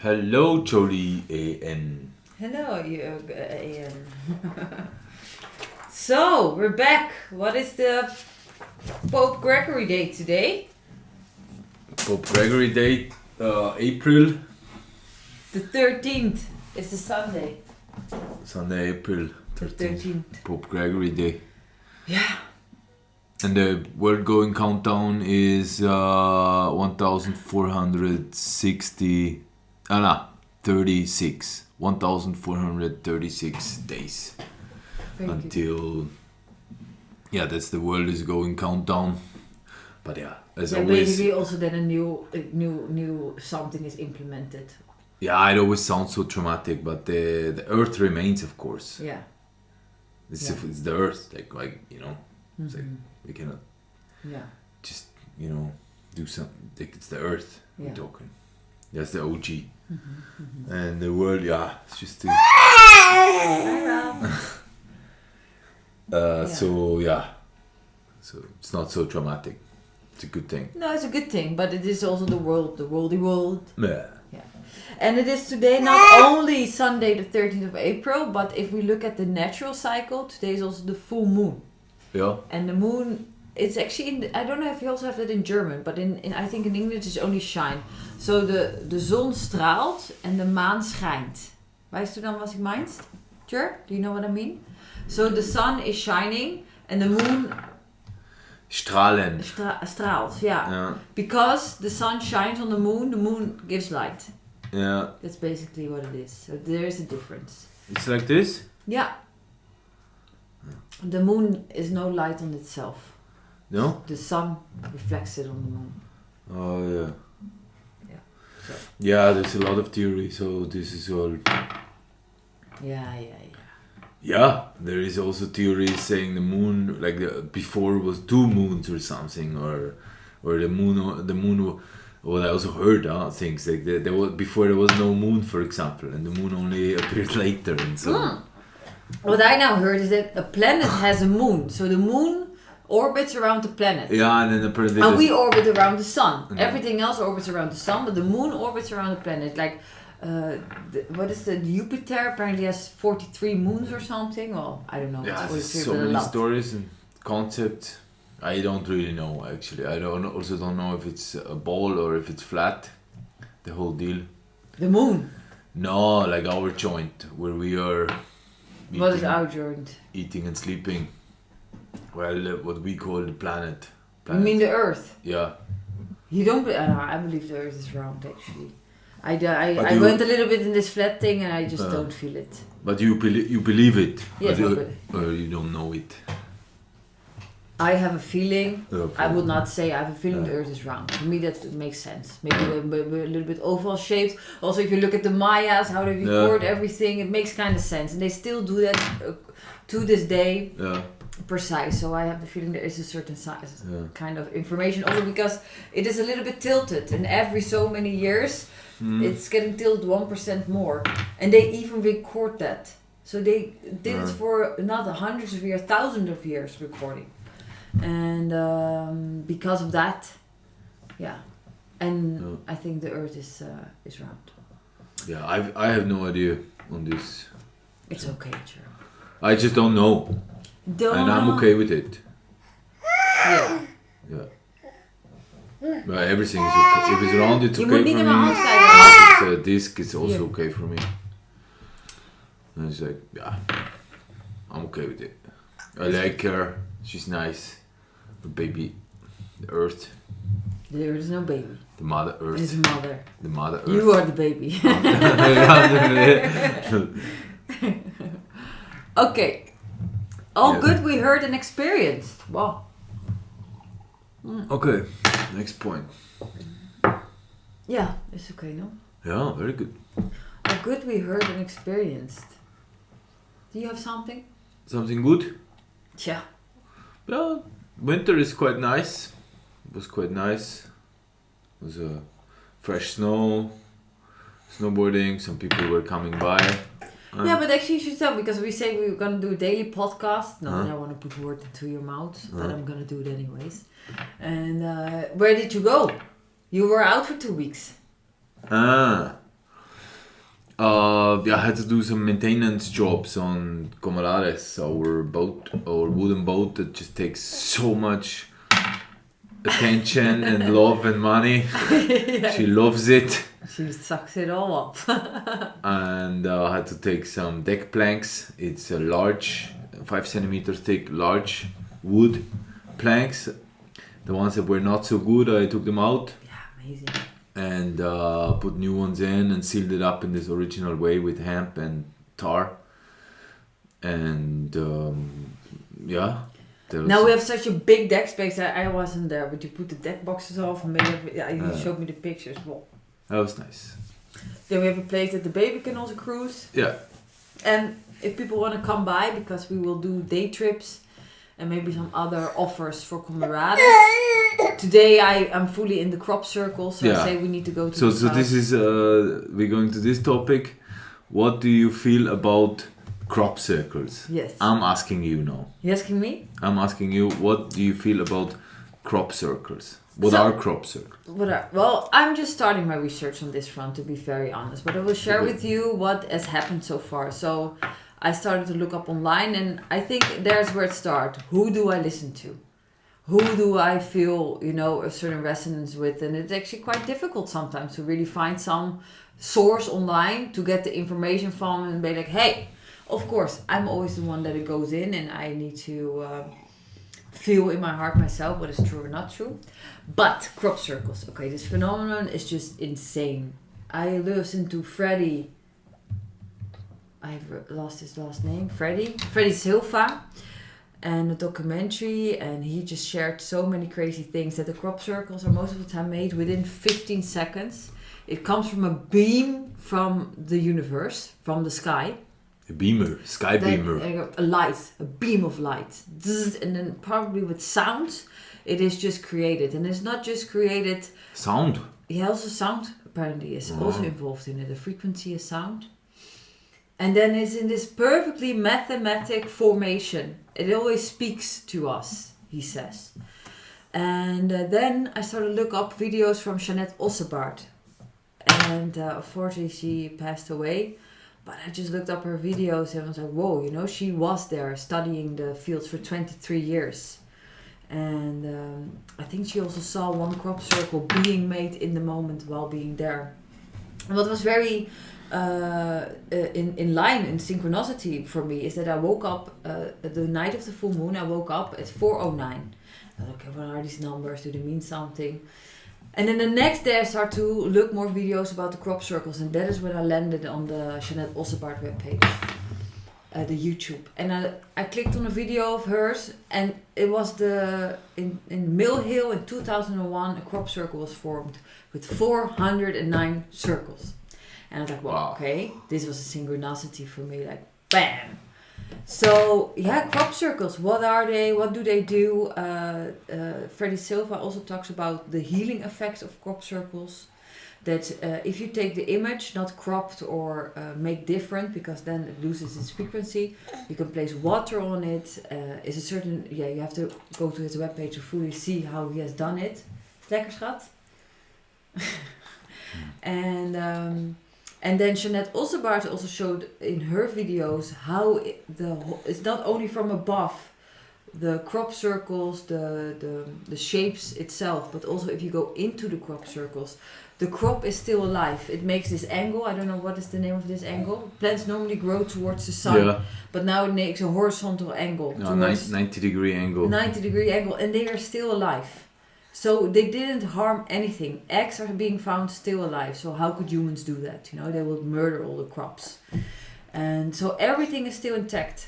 Hello, Jolien. Hello, Ian. So, we're back. What is the Pope Gregory Day today? Pope Gregory Day, April. The 13th. It's the Sunday. Sunday, April The 13th. Pope Gregory Day. Yeah. And the world going countdown is 1,460. 36. 1,436 days. Until. Yeah, that's the world is going countdown. But yeah, as always. Basically also then a new something is implemented. Yeah, it always sounds so dramatic, but the Earth remains, of course. Yeah. It's the Earth, like you know, it's like we cannot. Yeah. Just do something. Like it's the Earth we're talking. That's the OG. And the world, it's just. So it's not so dramatic. It's a good thing. No, it's a good thing, but it is also the worldy world. Yeah. And it is today not only Sunday the 13th of April, but if we look at the natural cycle, today is also the full moon. Yeah. And the moon, it's actually, I don't know if you also have that in German, but in I think in English it's only shine. So de zon straalt en de maan schijnt. Weißt du dan wat ik meinst? Jer, do you know what I mean? So the sun is shining and the moon Strahlen. straalt, yeah. Because the sun shines on the moon gives light. Yeah. That's basically what it is. So there is a difference. It's like this? Yeah. The moon is no light on itself. No? The sun reflects it on the moon. Oh, yeah. Yeah. So. Yeah, there's a lot of theory, so this is all... Yeah. Yeah, there is also theories saying the moon, before was two moons or something, or the moon. Well, I also heard things like there was before there was no moon, for example, and the moon only appeared later, and so. What I now heard is that a planet has a moon, so the moon orbits around the planet. Yeah, and then apparently. And we orbit around the sun. Mm-hmm. Everything else orbits around the sun, but the moon orbits around the planet. Like. What is the Jupiter apparently has 43 moons or something. Well, I don't know. Yeah, there's so many stories and concepts. I don't really know actually. I also don't know if it's a ball or if it's flat. The whole deal. The moon. No, like our joint where we are. What is our joint? Eating and sleeping. Well, what we call the planet. You mean the Earth? Yeah. You don't. I believe the Earth is round actually. I went a little bit in this flat thing and I just don't feel it. But you believe it? Yes, or you don't know it? I have a feeling. I would not say I have a feeling the Earth is round. For me that makes sense. Maybe a little bit oval shaped. Also if you look at the Mayas, how they record everything, it makes kind of sense. And they still do that to this day. Yeah. Precise. So I have the feeling there is a certain size kind of information. Also because it is a little bit tilted and every so many years it's getting tilted 1% more, and they even record that. So they did it for not hundreds of years, thousands of years recording, and because of that, and I think the Earth is round. Yeah, I have no idea on this. It's okay, Joe. I just don't know, and I'm okay with it. Yeah. But everything is okay. If it's round, it's okay for me. If it's a disc, it's also okay for me. And it's like, I'm okay with it. I like her. She's nice. The baby, the Earth. There is no baby. The Mother Earth. There's mother. The Mother Earth. You are the baby. Okay. All good we heard and experienced. Wow. Okay, next point. Yeah, it's okay, no? Yeah, very good. All good we heard and experienced. Do you have something? Something good? Yeah. Yeah, winter is quite nice. It was quite nice. It was fresh snow, snowboarding, some people were coming by. Yeah, but actually you should tell, because we say we were going to do a daily podcast. Not that I want to put words into your mouth, but I'm going to do it anyways. And where did you go? You were out for 2 weeks. I had to do some maintenance jobs on Comorares, our wooden boat that just takes so much attention and love and money. Yeah. She loves it. She sucks it all up. And I had to take some deck planks. It's a large, 5 centimeters thick, large wood planks. The ones that were not so good, I took them out. Yeah, amazing. And put new ones in and sealed it up in this original way with hemp and tar. And now we have such a big deck space. I wasn't there, but you put the deck boxes off and you showed me the pictures. Well, that was nice. Then we have a place that the baby can also cruise. Yeah. And if people want to come by, because we will do day trips and maybe some other offers for Comorares. Today I'm fully in the crop circle, so I say we need to go to. So this is we're going to this topic. What do you feel about crop circles? Yes. I'm asking you now. You asking me? I'm asking you. What do you feel about crop circles? What are crop circles? Well, I'm just starting my research on this front, to be very honest. But I will share with you what has happened so far. So I started to look up online, and I think there's where it starts. Who do I listen to? Who do I feel, a certain resonance with? And it's actually quite difficult sometimes to really find some source online to get the information from and be like, hey, of course, I'm always the one that it goes in, and I need to feel in my heart myself what is true or not true. But crop circles, okay, this phenomenon is just insane. I listened to Freddie, I've lost his last name, Freddie Silva, and a documentary, and he just shared so many crazy things that the crop circles are most of the time made within 15 seconds. It comes from a beam from the universe, from the sky. A beamer, sky beamer. A light, a beam of light. And then probably with sound, it is just created. And it's not just created... Sound? Yeah, also sound apparently is also involved in it. The frequency is sound. And then it's in this perfectly mathematic formation. It always speaks to us, he says. And then I started to look up videos from Jeanette Ossebaard. And unfortunately she passed away. But I just looked up her videos and was like, whoa, she was there studying the fields for 23 years. And I think she also saw one crop circle being made in the moment while being there. And what was very in line, in synchronicity for me, is that I woke up the night of the full moon. I woke up at 4:09. I thought, okay, what are these numbers? Do they mean something? And then the next day I start to look more videos about the crop circles, and that is when I landed on the Jeanette Ossebaard webpage, the YouTube. And I clicked on a video of hers, and it was in Mill Hill in 2001, a crop circle was formed with 409 circles. And I was like, wow, okay, this was a synchronicity for me, like, bam! So, crop circles, what are they? What do they do? Freddie Silva also talks about the healing effects of crop circles. That if you take the image, not cropped or make different, because then it loses its frequency, you can place water on it. Is a certain, you have to go to his webpage to fully see how he has done it. Lekker, schat? And then Jeanette Ossebaard also showed in her videos how it's not only from above, the crop circles, the shapes itself, but also if you go into the crop circles, the crop is still alive. It makes this angle. I don't know what is the name of this angle. Plants normally grow towards the sun, but now it makes a horizontal angle. No, 90-degree angle. 90-degree angle, and they are still alive. So they didn't harm anything. Eggs are being found still alive. So how could humans do that? They would murder all the crops. And so everything is still intact.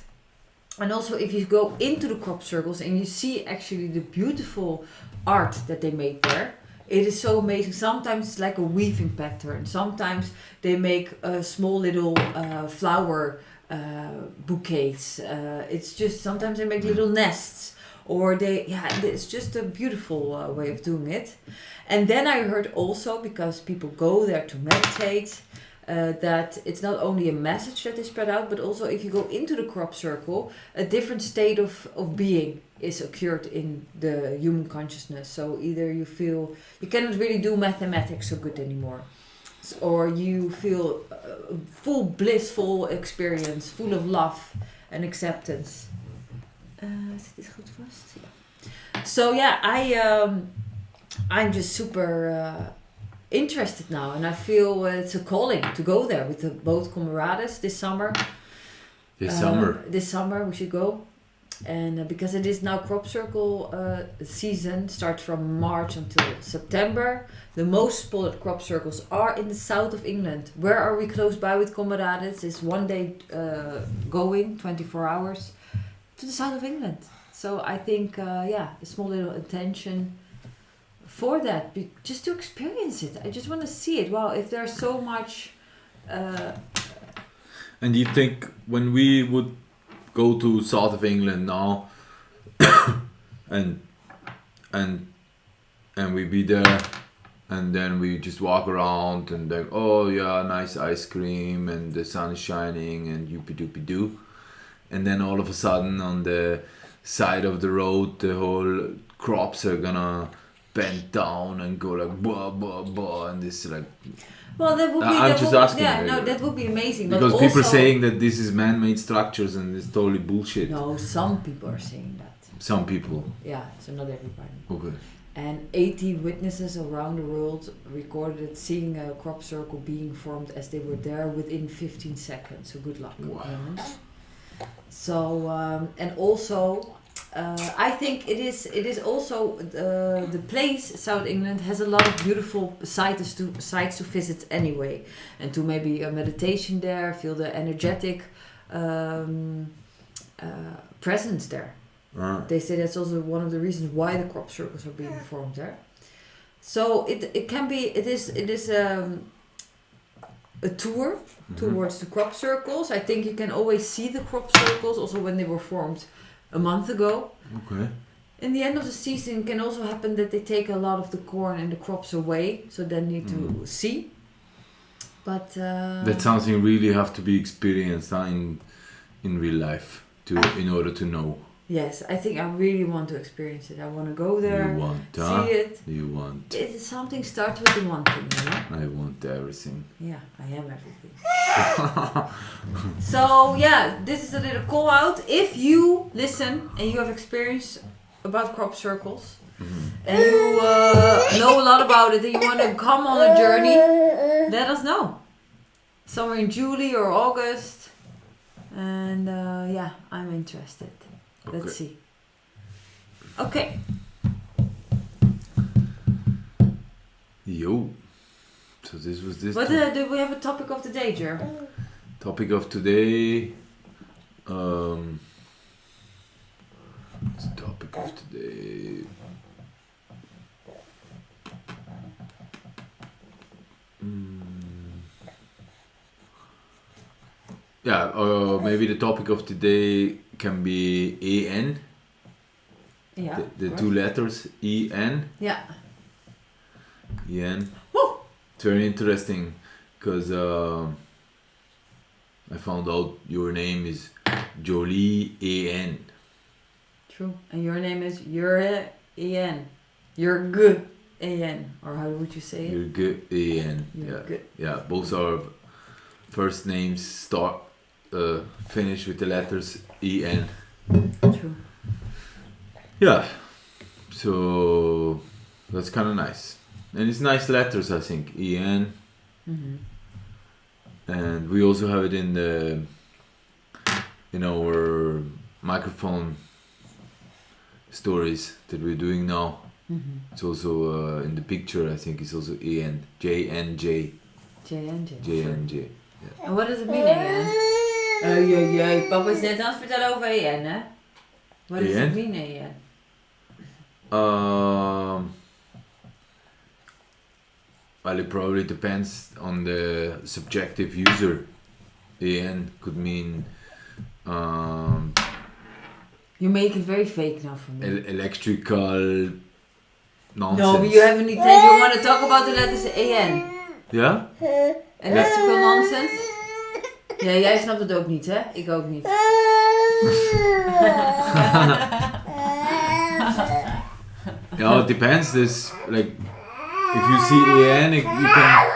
And also if you go into the crop circles and you see actually the beautiful art that they made there, it is so amazing. Sometimes it's like a weaving pattern. Sometimes they make small little flower bouquets. It's just, sometimes they make little nests. Or it's just a beautiful way of doing it. And then I heard also, because people go there to meditate, that it's not only a message that is spread out, but also if you go into the crop circle, a different state of being is occurred in the human consciousness. So either you feel, you cannot really do mathematics so good anymore. or you feel full blissful experience, full of love and acceptance. Zit dit goed vast? Ja. So yeah, I'm just super interested now, and I feel it's a calling to go there with both comrades this summer. This summer we should go, and because it is now crop circle season, starts from March until September. The most spotted crop circles are in the south of England. Where are we close by with comrades? It's one day going, 24 hours to the south of England. So I think a small little attention for that, just to experience it. I just want to see it. Wow, if there's so much. And you think when we would go to south of England now, and we be there, and then we just walk around and like, oh yeah, nice ice cream and the sun is shining and yoopy doopy doo, and then all of a sudden on the side of the road the whole crops are gonna bend down and go like blah blah blah, and this like. Well, that would be. I'm just asking. Yeah, no, that would be amazing. Because but people are also, saying that this is man-made structures and it's totally bullshit. No, some people are saying that. Some people. Yeah, so not everybody. Okay. And 80 witnesses around the world recorded seeing a crop circle being formed as they were there within 15 seconds. So good luck. Wow. So and also. I think it is also the place South England has a lot of beautiful sites to visit anyway, and to maybe a meditation there, feel the energetic presence there. They say that's also one of the reasons why the crop circles are being formed there. So it is a tour towards the crop circles. I think you can always see the crop circles also when they were formed a month ago. Okay. In the end of the season, it can also happen that they take a lot of the corn and the crops away, so then need to see. But that's something you really have to be experienced in real life in order to know. Yes, I think I really want to experience it. I want to go there, see it. You want. It is something starts with the one thing, you know? I want everything. Yeah, I am everything. So yeah, this is a little call out. If you listen and you have experience about crop circles, and you know a lot about it, and you want to come on a journey, let us know. Somewhere in July or August, and I'm interested. Okay. Let's see. Okay. Yo. So this was this. What do we have a topic of the day, Jer? Topic of today. What's the topic of today? Maybe the topic of today can be EN. Yeah. The two letters EN. Yeah. EN. Woo! It's very interesting because I found out your name is Jolien and. True. And your name is Jurgen. Jurgen. Or how would you say it? Jurgen. Yeah. Both our first names finish with the letters EN. True. Yeah. So that's kind of nice. And it's nice letters, I think. EN. And we also have it in our microphone stories that we're doing now. It's also in the picture, I think it's also EN. JNJ. JNJ. And what does it mean, EN? Jee. Papa is net aan het vertellen over EN, hè? What does it mean, EN? Well, it probably depends on the subjective user. EN could mean you make it very fake now for me. Electrical nonsense. No, but you have an intent. You want to talk about the letters EN. Ja? Electrical nonsense? Ja, jij snapt het ook niet, hè? Ik ook niet. Yeah, it depends. There's like, if you see EN, you can.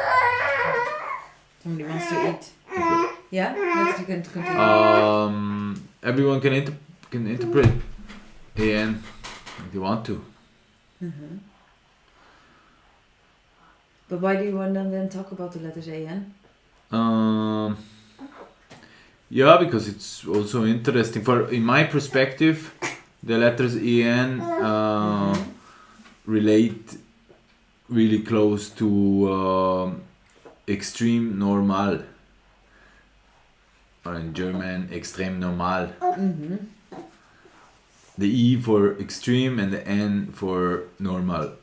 Somebody wants to eat. Yeah, let's continue. Everyone can interpret AN if they want to. But why do you want to then talk about the letters AN? Yeah, because it's also interesting. In my perspective, the letters EN relate really close to extreme normal, or in German, extremnormal. The E for extreme and the N for normal.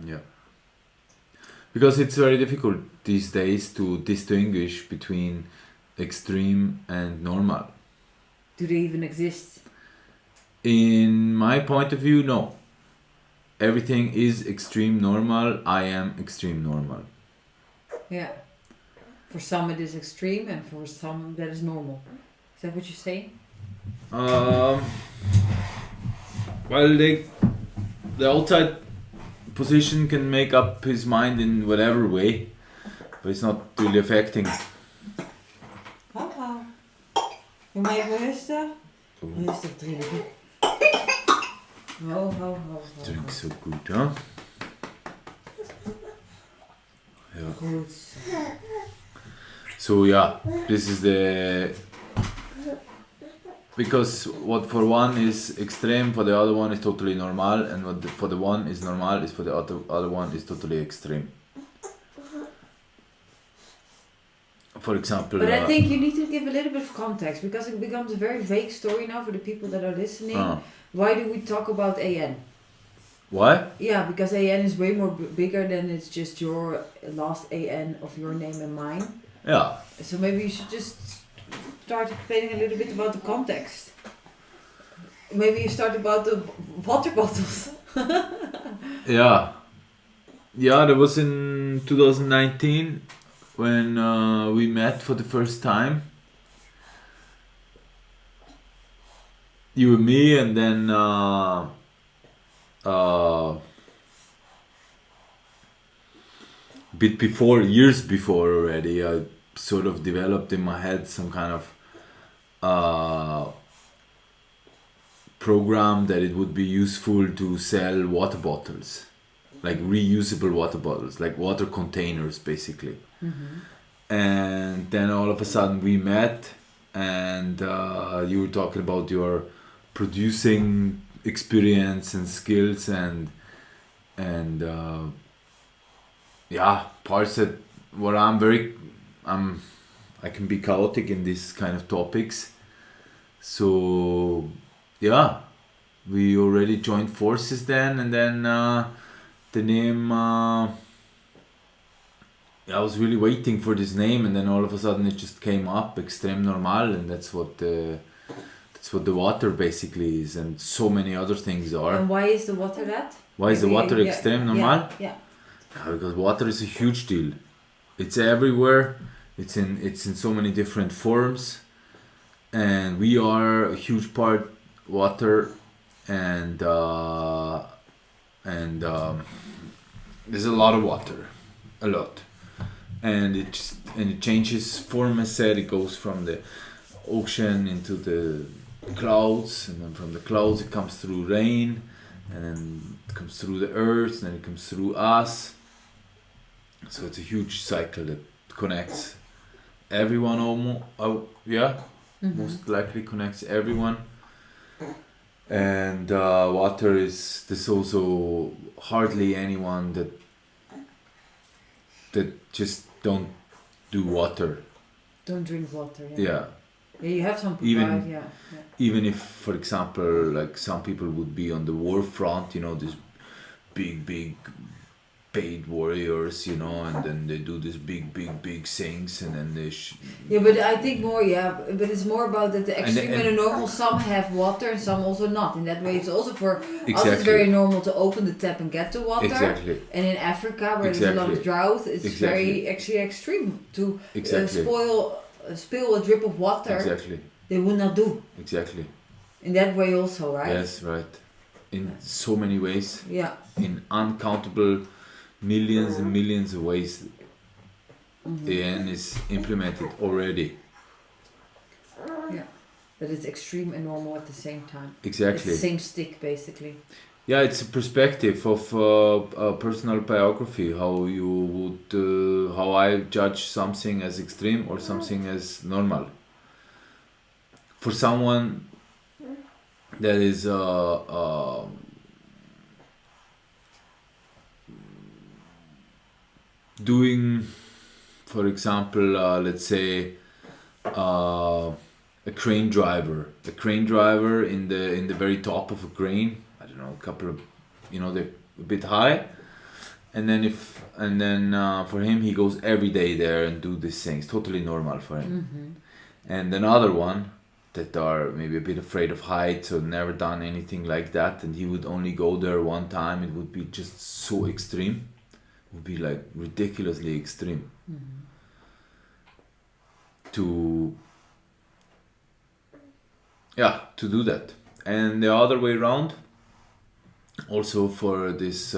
Yeah. Because it's very difficult these days to distinguish between extreme and normal. Do they even exist? In my point of view, no. Everything is extreme normal. I am extreme normal. Yeah. For some it is extreme and for some that is normal. Is that what you say? Well, the outside position can make up his mind in whatever way, but it's not really affecting. Papa, wil je even rusten? Rustig drinken. Ho. Drink so good, huh? Yeah. Good. So yeah, this is the... Because what for one is extreme, for the other one is totally normal, and what for the one is normal is for the other one is totally extreme. For example... But I think you need to give a little bit of context, because it becomes a very vague story now for the people that are listening. Why do we talk about AN? Why? Yeah, because AN is way more bigger than it's just your last AN of your name and mine. Yeah. So maybe you should just start explaining a little bit about the context. Maybe you start about the water bottles. Yeah. Yeah, that was in 2019 when we met for the first time. You and me, and then bit before, years before already, I sort of developed in my head some kind of program that it would be useful to sell water bottles, like reusable water bottles, like water containers basically. And then all of a sudden we met, and you were talking about your producing experience and skills, and yeah, parts that where I can be chaotic in these kind of topics. So yeah, we already joined forces then, and then the name, I was really waiting for this name, and then all of a sudden it just came up, extremnormal, and that's what the water basically is, and so many other things are. And why is the water that? Why is the water extremnormal? Yeah. Because water is a huge deal. It's everywhere. It's in so many different forms, and we are a huge part water, and there's a lot of water, a lot, and it changes form. As said, it goes from the ocean into the clouds, and then from the clouds it comes through rain, and then it comes through the earth, and then it comes through us. So it's a huge cycle that connects everyone most likely connects everyone. And water is, there's also hardly anyone that just don't do water. Don't drink water. Yeah. Yeah, you have some people. Even if, for example, like some people would be on the war front, these big paid warriors, and then they do these big things, and then they but I think but it's more about that the extreme and the normal, some have water and some also not. In that way, it's also for us it's very normal to open the tap and get the water. Exactly. And in Africa, where there's a lot of drought, it's very actually extreme to spill a drip of water. Exactly. They would not do. Exactly. In that way also, right? Yes, right. In so many ways. Yeah. In uncountable millions and millions of ways. AN is implemented already. Yeah, but it's extreme and normal at the same time. Exactly. It's the same stick, basically. Yeah, it's a perspective of personal biography. How you would, how I judge something as extreme or something as normal. For someone that is doing, for example, let's say a crane driver in the very top of a crane. I don't know, a couple of, they're a bit high, and then for him, he goes every day there and do these things. Totally normal for him. And another one that are maybe a bit afraid of heights or never done anything like that, and he would only go there one time. It would be just so extreme. It would be like ridiculously extreme. To do that. And the other way around, also for this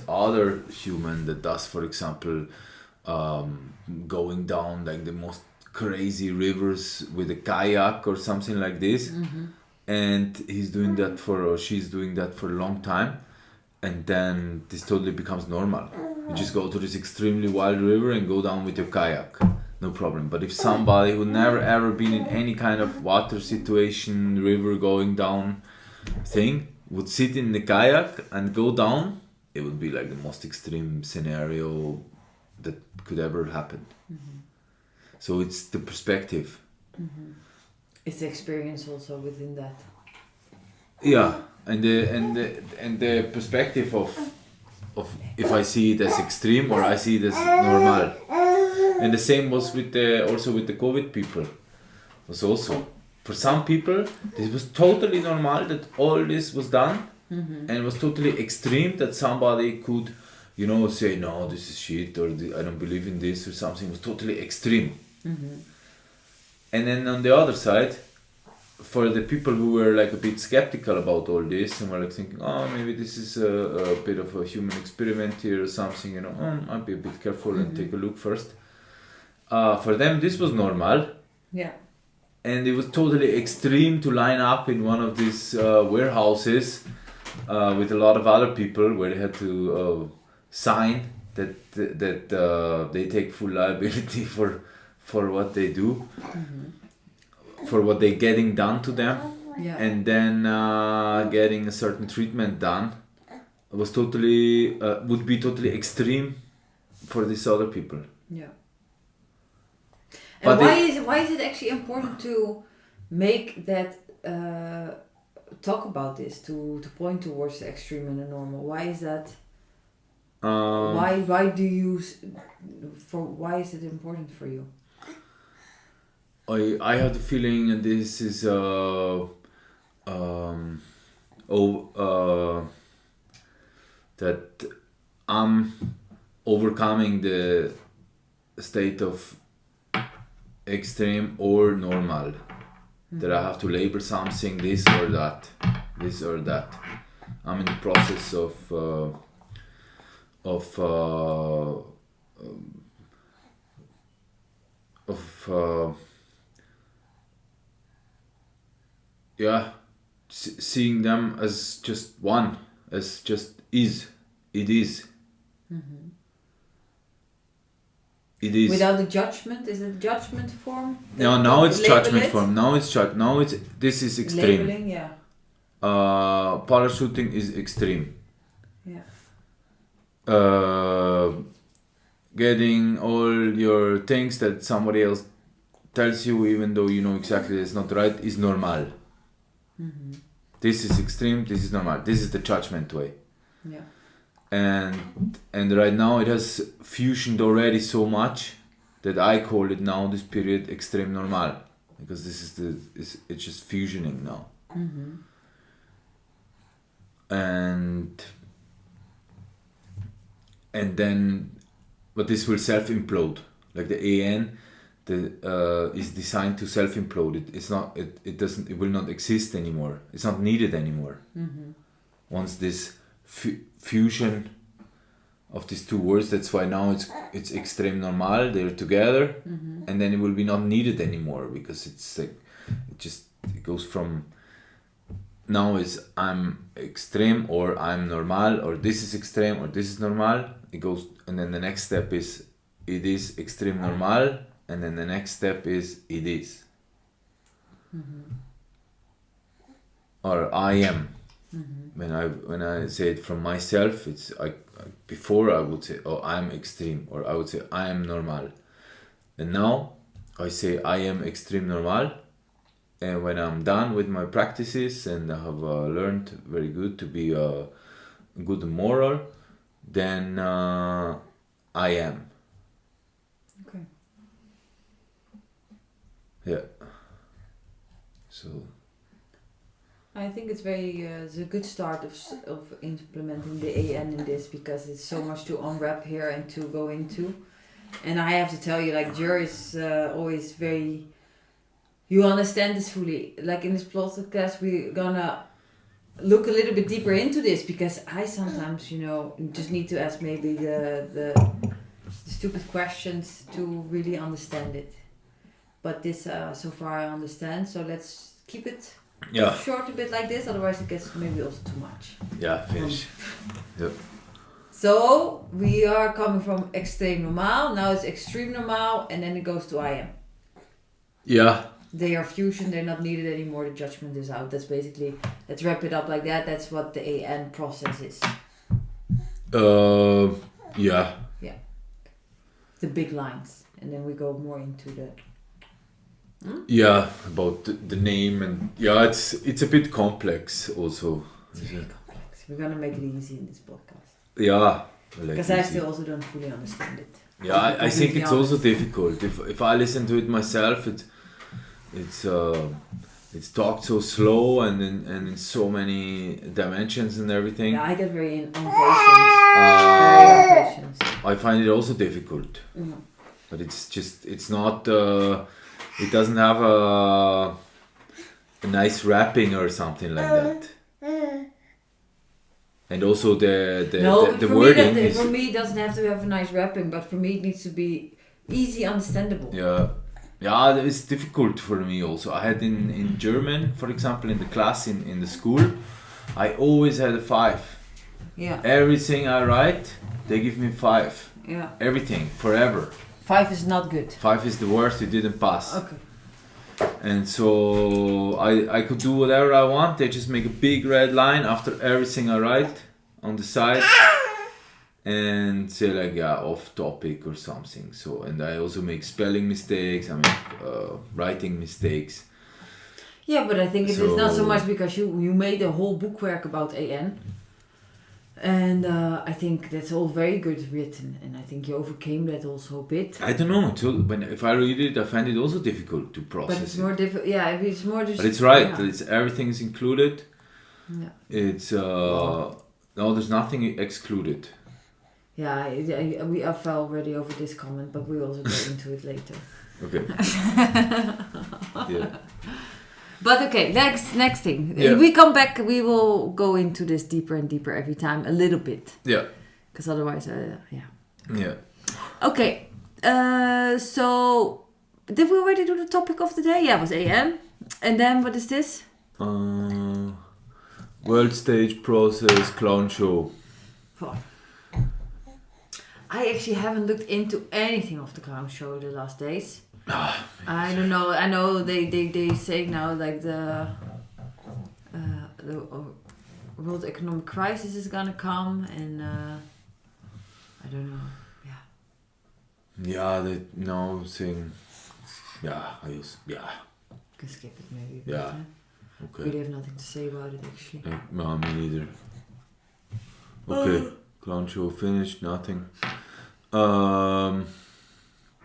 other human that does, for example, going down like the most crazy rivers with a kayak or something like this, and he's doing that or she's doing that for a long time, and then this totally becomes normal. You just go to this extremely wild river and go down with your kayak, no problem. But if somebody who never ever been in any kind of water situation, river going down thing, would sit in the kayak and go down, it would be like the most extreme scenario that could ever happen. So it's the perspective. It's the experience also within that. Yeah, and the perspective of if I see it as extreme or I see it as normal. And the same was with the COVID people. Was also for some people this was totally normal that all this was done, and it was totally extreme that somebody could, say no, this is shit, or I don't believe in this or something. It was totally extreme. And then on the other side, for the people who were like a bit skeptical about all this and were like thinking, oh, maybe this is a bit of a human experiment here or something, I'll be a bit careful and take a look first. For them, this was normal. Yeah. And it was totally extreme to line up in one of these warehouses with a lot of other people where they had to sign that they take full liability for what they do. For what they're getting done to them, and then getting a certain treatment done was totally would be totally extreme for these other people. Yeah. And why is it actually important to make that talk about this, to point towards the extreme and the normal? Why is that? Why is it important for you? I have the feeling, and this is that I'm overcoming the state of extreme or normal. That I have to label something this or that. I'm in the process seeing them as just one, as just is. It is. It is. Without the judgment, is it judgment form? No, now it's judgment form. Now it's this is extreme. Labeling, yeah. Parachuting is extreme. Yeah. Getting all your things that somebody else tells you, even though you know exactly it's not right, is normal. This is extreme, this is normal. This is the judgment way. Yeah. And right now it has fusioned already so much that I call it now this period extreme normal, because this is it's just fusioning now. And then, but this will self-implode, like the AN. Is designed to self-implode. It will not exist anymore. It's not needed anymore. Once this fusion of these two words. That's why now it's extreme normal. They're together, and then it will be not needed anymore because it's like it goes from now is I'm extreme or I'm normal or this is extreme or this is normal. It goes, and then the next step is it is extreme normal, and then the next step is it is. Or I am. When I say it from myself, it's before I would say, oh, I'm extreme, or I would say I am normal, and now I say I am extreme normal. And when I'm done with my practices and I have learned very good to be good and moral, then I am. Okay. Yeah. So. I think it's it's a good start of implementing the AN in this, because it's so much to unwrap here and to go into. And I have to tell you, like, Jur is always very... You understand this fully. Like in this podcast, we're gonna look a little bit deeper into this, because I sometimes, just need to ask maybe the stupid questions to really understand it. But this, so far I understand. So let's keep it short a bit like this, otherwise it gets maybe also too much. Yeah, finish. Yep. So we are coming from extreme normal, now it's extreme normal, and then it goes to I am. Yeah. They are fusion, they're not needed anymore, the judgment is out. That's basically, let's wrap it up like that. That's what the AN process is. Yeah. Yeah. The big lines. And then we go more into the... Yeah, about the name, and it's a bit complex also. It's very complex. We're gonna make it easy in this podcast. Yeah. Because I still also don't fully understand it. Yeah, I think it's also difficult. If I listen to it myself, it's talked so slow and in so many dimensions and everything. Yeah, I get very impatient. I find it also difficult. But it's not... it doesn't have a nice wrapping or something like that. And also the wording is... For me, it doesn't have to have a nice wrapping, but for me it needs to be easy understandable. Yeah, it's difficult for me also. I had in German, for example, in the class in the school, I always had a 5. Yeah. Everything I write, they give me 5. Yeah. Everything, forever. 5 is not good. 5 is the worst, you didn't pass. Okay. And so I could do whatever I want. They just make a big red line after everything I write on the side and say like, off topic or something. So, and I also make spelling mistakes, I make writing mistakes. Yeah, but I think it is not so much because you made a whole bookwork about AN. And I think that's all very good written, and I think you overcame that also a bit. I don't know. If I read it, I find it also difficult to process. But it's more difficult. Yeah, it's more just. But it's right. Yeah. It's everything is included. Yeah. It's no, there's nothing excluded. Yeah, we fell already over this comment, but we also go into it later. Okay. Yeah. But okay, next thing. Yeah. We come back, we will go into this deeper and deeper every time, a little bit. Yeah. Because otherwise, yeah. Yeah. Okay, so did we already do the topic of the day? Yeah, it was AN. And then what is this? World stage process clown show. Oh. I actually haven't looked into anything of the clown show the last days. I don't know. I know they say now like the world economic crisis is gonna come, and I don't know. Yeah. Yeah, they now saying. Yeah, Can skip it maybe. Yeah. Okay. Really have nothing to say about it actually. No, me neither. Okay, clown show finished. Nothing.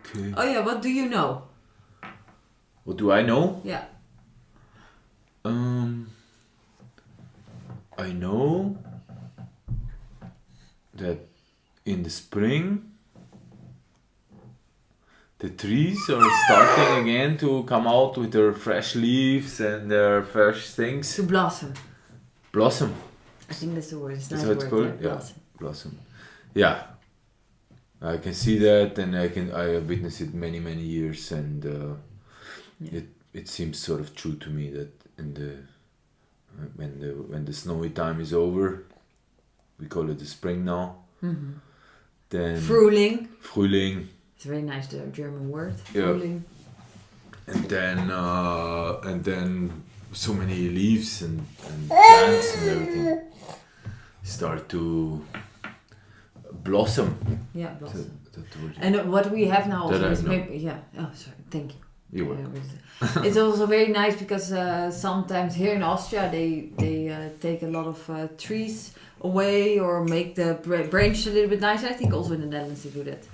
Okay. Oh yeah, what do you know? What do I know? Yeah. I know that in the spring the trees are starting again to come out with their fresh leaves and their fresh things. To blossom. Blossom. I think that's the word. It's That's not how it's word, called? yeah. Yeah, blossom. yeah, I can see that, and I have witnessed it many years, and it seems sort of true to me that when the snowy time is over, we call it the spring now. Then Frühling. It's a very nice German word. Yeah. Frühling. And then so many leaves and plants and everything start to blossom. Yeah, blossom. That word. And what we have now also is maybe thank you. You're welcome. It's also very nice because sometimes here in Austria they take a lot of trees away or make the branch a little bit nicer. I think also in the Netherlands they do that.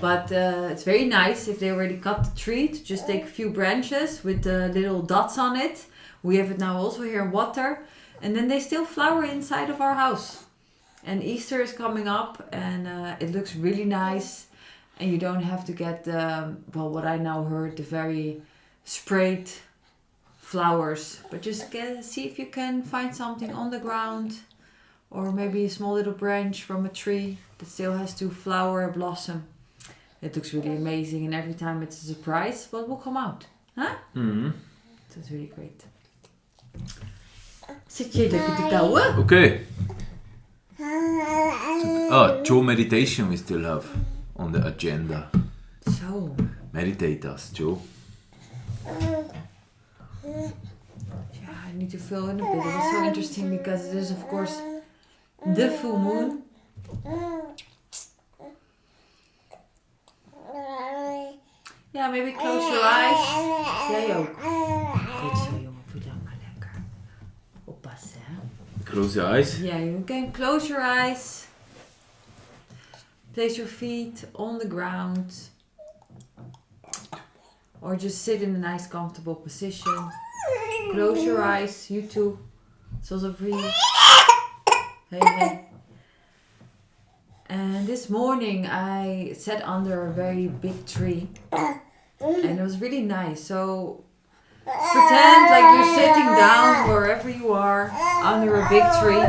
But it's very nice if they already cut the tree to just take a few branches with little dots on it. We have it now also here in water. And then they still flower inside of our house. And Easter is coming up and it looks really nice. And you don't have to get, what I now heard, the very sprayed flowers. But just see if you can find something on the ground. Or maybe a small little branch from a tree that still has to flower or blossom. It looks really amazing, and every time it's a surprise what will come out. Huh? Mm-hmm. So it's really great. Zit je lekker te kauwen? Okay. Joe meditation we still have on the agenda. So. Meditate us, Joe. Yeah, I need to fill in a bit. It was so interesting because it is of course the full moon. Ja, maybe close your eyes. Jij ook. Goed zo, jongen. Voel dan maar lekker. Oppassen, hè. Close your eyes. Yeah, you can close your eyes. Place your feet on the ground. Or just sit in a nice comfortable position. Close your eyes, you too. It's also free. Hey. And this morning I sat under a very big tree. And it was really nice. So pretend like you're sitting down wherever you are under a big tree.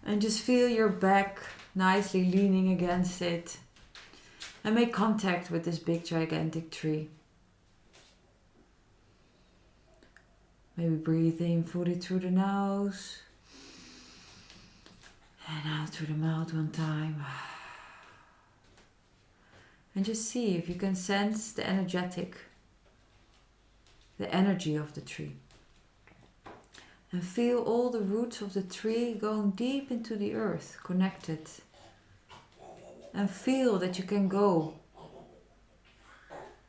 And just feel your back nicely leaning against it. And make contact with this big gigantic tree. Maybe breathe in fully through the nose. And out through the mouth one time. And just see if you can sense the energy of the tree. And feel all the roots of the tree going deep into the earth, connected. And feel that you can go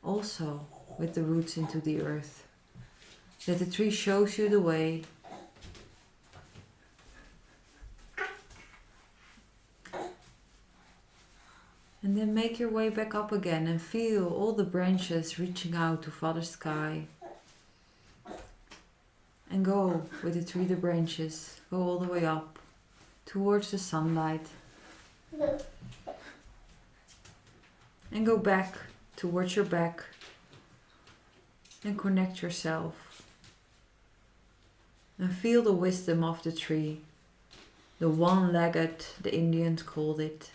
also with the roots into the earth. That the tree shows you the way. And then make your way back up again and feel all the branches reaching out to Father Sky. And go with the tree, the branches, go all the way up towards the sunlight. And go back towards your back and connect yourself. And feel the wisdom of the tree, the one-legged, the Indians called it.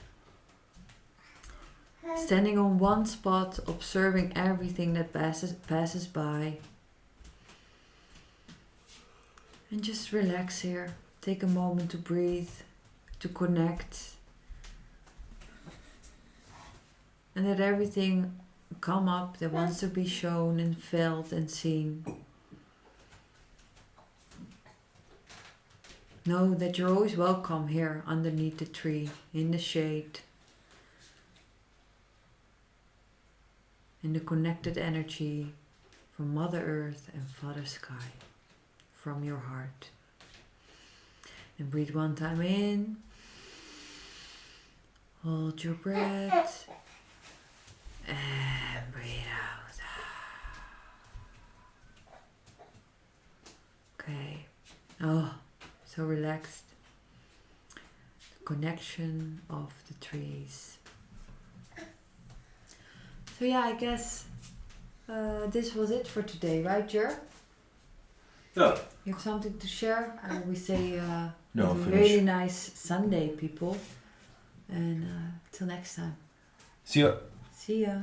Standing on one spot, observing everything that passes by. And just relax here. Take a moment to breathe, to connect. And let everything come up that wants to be shown and felt and seen. Know that you're always welcome here underneath the tree, in the shade. In the connected energy from Mother Earth and Father Sky, from your heart. And breathe one time in. Hold your breath. And breathe out. Okay. Oh, so relaxed. The connection of the trees. So yeah, I guess this was it for today, right, Jur? Yeah. You have something to share? Or we say No, Have a finish. really nice Sunday, people. And till next time. See ya. See ya.